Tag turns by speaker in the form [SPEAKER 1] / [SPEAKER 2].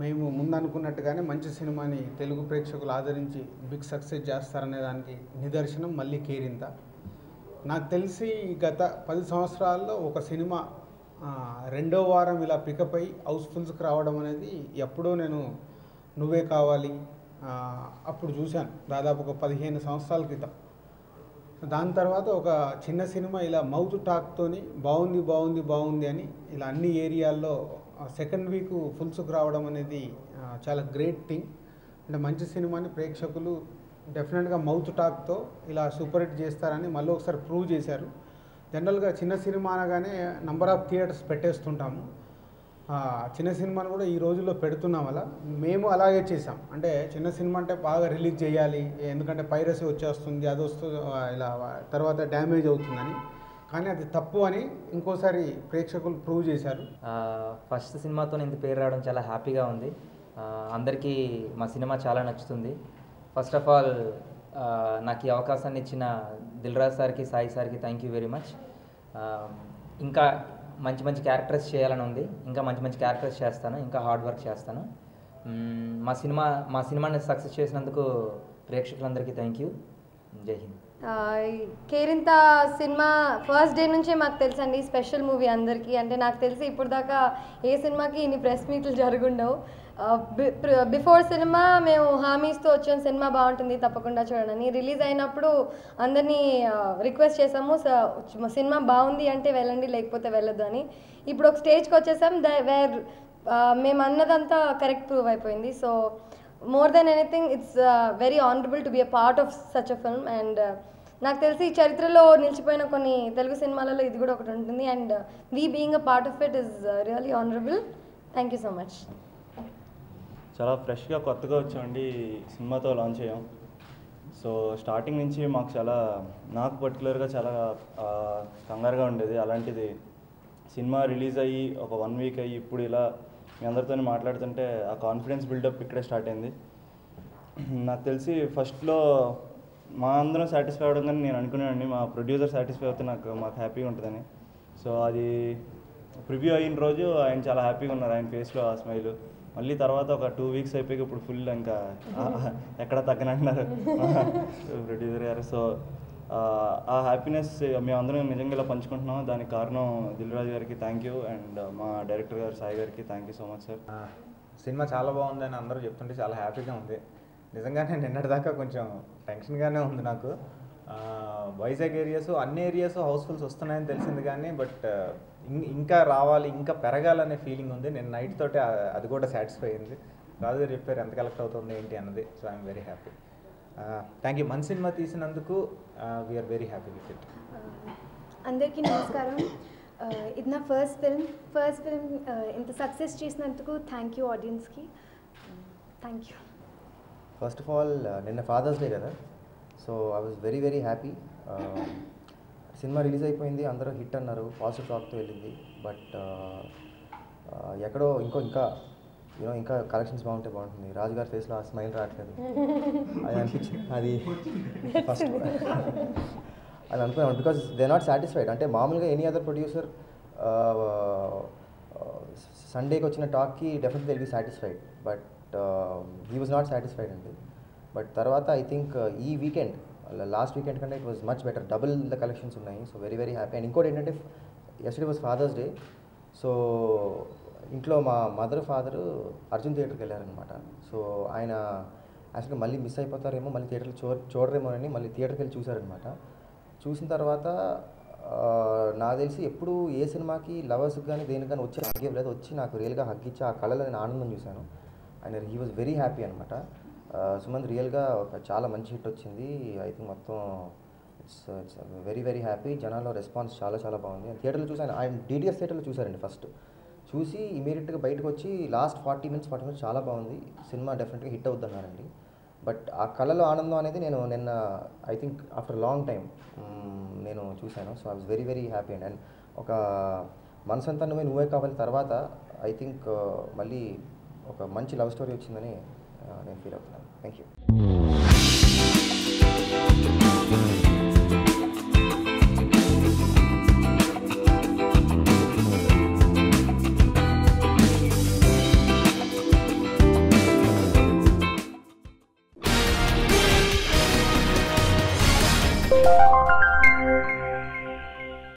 [SPEAKER 1] మేము ముందు అనుకున్నట్టుగానే మంచి సినిమాని తెలుగు ప్రేక్షకులు ఆదరించి బిగ్ సక్సెస్ చేస్తారనే దానికి నిదర్శనం మళ్ళీ కేరింత. నాకు తెలిసి గత 10 సంవత్సరాల్లో ఒక సినిమా రెండో వారం ఇలా పికప్ అయి హౌస్ఫుల్స్కి రావడం అనేది ఎప్పుడో నేను నువ్వే కావాలి అప్పుడు చూశాను, దాదాపు ఒక 15 సంవత్సరాల క్రితం. దాని తర్వాత ఒక చిన్న సినిమా ఇలా మౌత్ టాక్తోని బాగుంది బాగుంది బాగుంది అని ఇలా అన్ని ఏరియాల్లో సెకండ్ వీక్ ఫుల్స్కి రావడం అనేది చాలా గ్రేట్ థింగ్. అంటే మంచి సినిమాని ప్రేక్షకులు డెఫినెట్గా మౌత్ టాక్తో ఇలా సూపర్ హిట్ చేస్తారని మళ్ళీ ఒకసారి ప్రూవ్ చేశారు. జనరల్గా చిన్న సినిమా అనగానే నంబర్ ఆఫ్ థియేటర్స్ పెట్టేస్తుంటాము. చిన్న సినిమాను కూడా ఈ రోజుల్లో పెడుతున్నాం. అలా మేము అలాగే చేసాం. అంటే చిన్న సినిమా అంటే బాగా రిలీజ్ చేయాలి, ఎందుకంటే పైరసీ వచ్చేస్తుంది, అది వస్తుంది, ఇలా తర్వాత డ్యామేజ్ అవుతుందని. కానీ అది తప్పు అని ఇంకోసారి ప్రేక్షకులు ప్రూవ్ చేశారు.
[SPEAKER 2] ఫస్ట్ సినిమాతో ఇంత పేరు రావడం చాలా హ్యాపీగా ఉంది. అందరికీ మా సినిమా చాలా నచ్చుతుంది. ఫస్ట్ ఆఫ్ ఆల్ నాకు ఈ అవకాశాన్ని ఇచ్చిన దిల్ రాజు సార్కి, సాయి సార్కి థ్యాంక్ యూ వెరీ మచ్. ఇంకా మంచి మంచి క్యారెక్టర్స్ చేయాలని ఉంది. ఇంకా మంచి మంచి క్యారెక్టర్స్ చేస్తాను, ఇంకా హార్డ్ వర్క్ చేస్తాను. మా సినిమాని సక్సెస్ చేసినందుకు ప్రేక్షకులందరికీ థ్యాంక్ యూ. జై Hind.
[SPEAKER 3] Kerintha cinema first day నుంచే మాకు తెలుసండి, స్పెషల్ మూవీ అందరికీ. అంటే నాకు తెలిసి ఇప్పుడు దాకా ఏ సినిమాకి ఇన్ని ప్రెస్ మీట్లు జరుగుండవు. బిఫోర్ సినిమా మేము హామీస్తో వచ్చాం, సినిమా బాగుంటుంది తప్పకుండా చూడండి. రిలీజ్ అయినప్పుడు అందరినీ రిక్వెస్ట్ చేసాము, సినిమా బాగుంది అంటే వెళ్ళండి, లేకపోతే వెళ్ళొద్దు అని. ఇప్పుడు ఒక స్టేజ్కి వచ్చేసాం వేర్ మేము అన్నదంతా కరెక్ట్ ప్రూవ్ అయిపోయింది. So more than anything it's very honourable to be a part of such a film. And నాకు తెలిసి చరిత్రలో నిలిచిపోయిన కొన్ని తెలుగు సినిమాలలో ఇది కూడా ఒకటి ఉంటుంది. And we being a part of it is really honourable. Thank you so much.
[SPEAKER 4] చాలా ఫ్రెష్గా కొత్తగా వచ్చామండి, సినిమాతో లాంచ్ అయ్యాం. సో స్టార్టింగ్ నుంచి మాకు నాకు పర్టికులర్గా చాలా కంగారుగా ఉండేది. అలాంటిది సినిమా రిలీజ్ అయ్యి ఒక 1 వీక్ అయ్యి ఇప్పుడు ఇలా మీ అందరితో మాట్లాడుతుంటే ఆ కాన్ఫిడెన్స్ బిల్డప్ ఇక్కడే స్టార్ట్ అయింది. నాకు తెలిసి ఫస్ట్లో మా అందరం సాటిస్ఫై అవ్వడం కానీ నేను అనుకున్నానండి, మా ప్రొడ్యూసర్ సాటిస్ఫై అవుతే మాకు హ్యాపీగా ఉంటుందని. సో అది ప్రివ్యూ అయిన రోజు ఆయన చాలా హ్యాపీగా ఉన్నారు, ఆయన ఫేస్లో ఆ స్మైల్. మళ్ళీ తర్వాత ఒక 2 వీక్స్ అయిపోయి ఇప్పుడు ఫుల్ ఇంకా ఎక్కడ తగ్గనంటున్నారు ప్రొడ్యూసర్ గారు. సో ఆ హ్యాపీనెస్ మేమందరం నిజంగా ఇలా పంచుకుంటున్నాం. దానికి కారణం దిల్ రాజు గారికి థ్యాంక్ యూ, అండ్ మా డైరెక్టర్ గారు సాయి గారికి thank you so much sir.
[SPEAKER 5] Cinema చాలా బాగుందని అందరూ చెప్తుంటే చాలా హ్యాపీగా ఉంది. నిజంగానే నిన్నటిదాకా కొంచెం టెన్షన్గానే ఉంది నాకు. వైజాగ్ అన్ని ఏరియాస్ హౌస్ఫుల్స్ వస్తున్నాయని తెలిసింది కానీ బట్ ఇంకా రావాలి, ఇంకా పెరగాలనే ఫీలింగ్ ఉంది. నేను నైట్ తోటే అది కూడా సాటిస్ఫై అయింది. రాజు గారు చెప్పారు ఎంత కలెక్ట్ అవుతుంది ఏంటి అన్నది. So I'm very happy. Thank you. మన సినిమా తీసినందుకు we are very happy with it.
[SPEAKER 6] అందరికీ నమస్కారం. ఇది నా ఫస్ట్ ఫిల్మ్ ఇంత సక్సెస్ చేసినందుకు థ్యాంక్ యూ ఆడియన్స్కి. Thank you.
[SPEAKER 7] First of all నిన్న ఫాదర్స్ డే కదా, so I was very very happy. Cinema release అయిపోయింది, అందరూ హిట్ అన్నారు, పాజిటివ్ టాక్తో వెళ్ళింది. బట్ ఎక్కడో ఇంకా కలెక్షన్స్ బాగుంటుంది. రాజు గారి ఫేస్లో ఆ స్మైల్ రావట్లేదు, అది అనిపించింది. అది ఫస్ట్ అది అనుకున్నాను, బికాజ్ దే నాట్ సాటిస్ఫైడ్. అంటే మామూలుగా ఎనీ అదర్ ప్రొడ్యూసర్ సండేకి వచ్చిన టాక్కి definitely will be satisfied, but he was not satisfied అండి. బట్ తర్వాత ఐ థింక్ ఈ వీకెండ్ లాస్ట్ వీకెండ్ కంటే it was much better, double the collections ఉన్నాయి. So very very happy. And ఇంకోటి ఏంటంటే yesterday was father's day. So ఇంట్లో మా mother father Arjun థియేటర్కి వెళ్ళారనమాట. సో ఆయన యాక్చువల్గా మళ్ళీ మిస్ అయిపోతారేమో, మళ్ళీ థియేటర్లో చూడరేమో అని మళ్ళీ థియేటర్కి వెళ్ళి చూశారనమాట. చూసిన తర్వాత నాకు తెలిసి ఎప్పుడు ఏ సినిమాకి లవర్స్కి కానీ దేనికి కానీ వచ్చి హగ్ ఇవ్వలేదు, వచ్చి నాకు రియల్గా హగ్ ఇచ్చి ఆ కళలో నేను ఆనందం చూశాను. And he was very happy అనమాట. సుమంత్ రియల్గా చాలా మంచి హిట్ వచ్చింది. ఐ థింక్ మొత్తం ఇట్స్ వెరీ వెరీ హ్యాపీ. జనాల్లో రెస్పాన్స్ చాలా బాగుంది. థియేటర్లో చూసాను, ఆయన DTS థియేటర్లో చూసారండి. ఫస్ట్ చూసి ఇమీడియట్గా బయటకు వచ్చి లాస్ట్ 40 మినిట్స్ చాలా బాగుంది, సినిమా డెఫినెట్గా హిట్ అవుద్ది అన్నారండి. బట్ ఆ కళలో ఆనందం అనేది నేను నిన్న I think after long time నేను చూశాను. So I was very very happy. And ఒక మనసంతా నువ్వే కావాలి తర్వాత ఐ థింక్ మళ్ళీ ఒక మంచి లవ్ స్టోరీ వచ్చిందని నేను ఫీల్ అవుతున్నాను. Thank you.
[SPEAKER 8] Thank you.